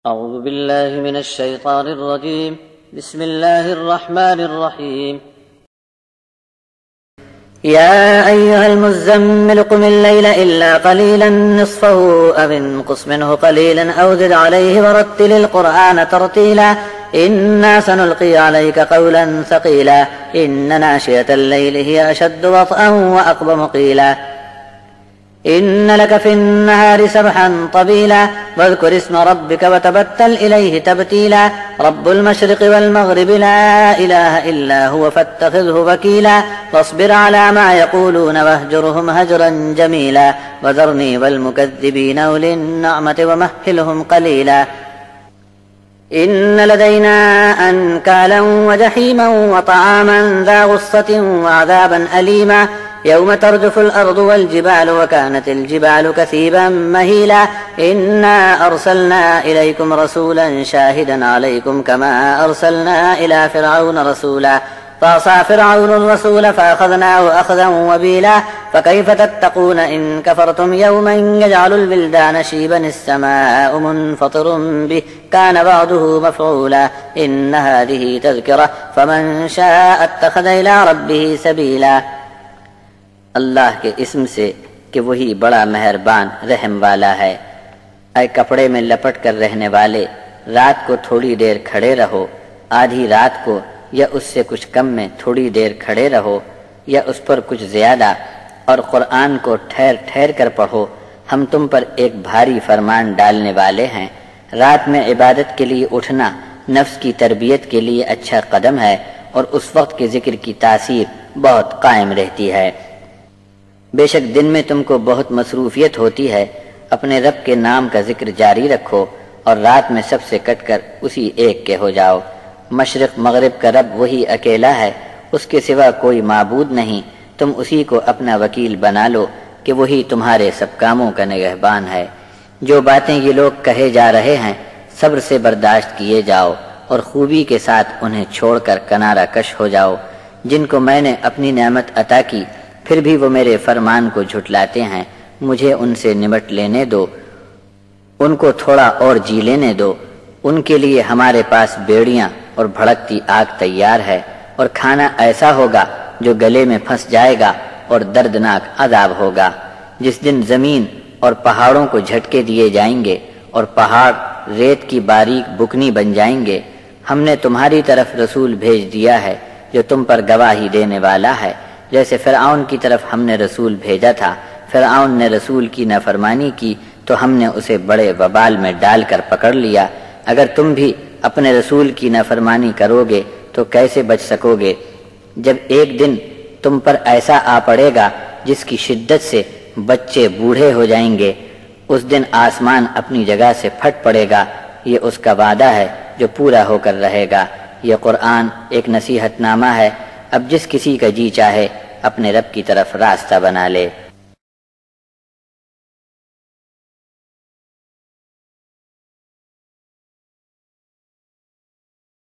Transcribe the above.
أعوذ بالله من الشيطان الرجيم بسم الله الرحمن الرحيم يا أيها المزمل قم الليل إلا قليلا نصفه أو انقص منه قليلا أو زد عليه ورتل القرآن ترتيلا إنا سنلقي عليك قولا ثقيلا إن ناشئة الليل هي أشد وطئا وأقوم قيلا إن لك في النهار سبحا طويلا واذكر اسم ربك وتبتل إليه تبتيلا رب المشرق والمغرب لا إله إلا هو فاتخذه وكيلا واصبر على ما يقولون واهجرهم هجرا جميلا وذرني والمكذبين أولي النعمة ومهلهم قليلا إن لدينا أنكالا وجحيما وطعاما ذا غصة وعذابا أليما يوم ترجف الأرض والجبال وكانت الجبال كثيبا مهيلا إنا أرسلنا إليكم رسولا شاهدا عليكم كما أرسلنا إلى فرعون رسولا فعصى فرعون الرسول فأخذناه أخذا وبيلا فكيف تتقون إن كفرتم يوما يجعل البلدان شيبا السماء منفطر به كان بعده مفعولا إن هذه تذكرة فمن شاء اتخذ إلى ربه سبيلا اللہ کے اسم سے کہ وہی بڑا مہربان رحم والا ہے۔ اے کپڑے میں لپٹ کر رہنے والے، رات کو تھوڑی دیر کھڑے رہو، آدھی رات کو یا اس سے کچھ کم میں تھوڑی دیر کھڑے رہو یا اس پر کچھ زیادہ، اور قرآن کو ٹھہر ٹھہر کر پڑھو، ہم تم پر ایک بھاری فرمان ڈالنے والے ہیں۔ رات میں عبادت کے لیے اٹھنا نفس کی تربیت کے لیے اچھا قدم ہے، اور اس وقت کے ذکر کی تاثیر بہت قائم رہتی ہے۔ بے شک دن میں تم کو بہت مصروفیت ہوتی ہے، اپنے رب کے نام کا ذکر جاری رکھو، اور رات میں سب سے کٹ کر اسی ایک کے ہو جاؤ۔ مشرق مغرب کا رب وہی اکیلا ہے، اس کے سوا کوئی معبود نہیں، تم اسی کو اپنا وکیل بنا لو کہ وہی تمہارے سب کاموں کا نگہبان ہے۔ جو باتیں یہ لوگ کہے جا رہے ہیں صبر سے برداشت کیے جاؤ، اور خوبی کے ساتھ انہیں چھوڑ کر کنارہ کش ہو جاؤ۔ جن کو میں نے اپنی نعمت عطا کی پھر بھی وہ میرے فرمان کو جھٹلاتے ہیں، مجھے ان سے نمٹ لینے دو، ان کو تھوڑا اور جی لینے دو۔ ان کے لیے ہمارے پاس بیڑیاں اور بھڑکتی آگ تیار ہے، اور کھانا ایسا ہوگا جو گلے میں پھنس جائے گا، اور دردناک عذاب ہوگا جس دن زمین اور پہاڑوں کو جھٹکے دیے جائیں گے، اور پہاڑ ریت کی باریک بکنی بن جائیں گے۔ ہم نے تمہاری طرف رسول بھیج دیا ہے جو تم پر گواہی دینے والا ہے، جیسے فرعون کی طرف ہم نے رسول بھیجا تھا۔ فرعون نے رسول کی نافرمانی کی تو ہم نے اسے بڑے وبال میں ڈال کر پکڑ لیا۔ اگر تم بھی اپنے رسول کی نافرمانی کرو گے تو کیسے بچ سکو گے؟ جب ایک دن تم پر ایسا آ پڑے گا جس کی شدت سے بچے بوڑھے ہو جائیں گے، اس دن آسمان اپنی جگہ سے پھٹ پڑے گا، یہ اس کا وعدہ ہے جو پورا ہو کر رہے گا۔ یہ قرآن ایک نصیحت نامہ ہے، اب جس کسی کا جی چاہے اپنے رب کی طرف راستہ بنا لے۔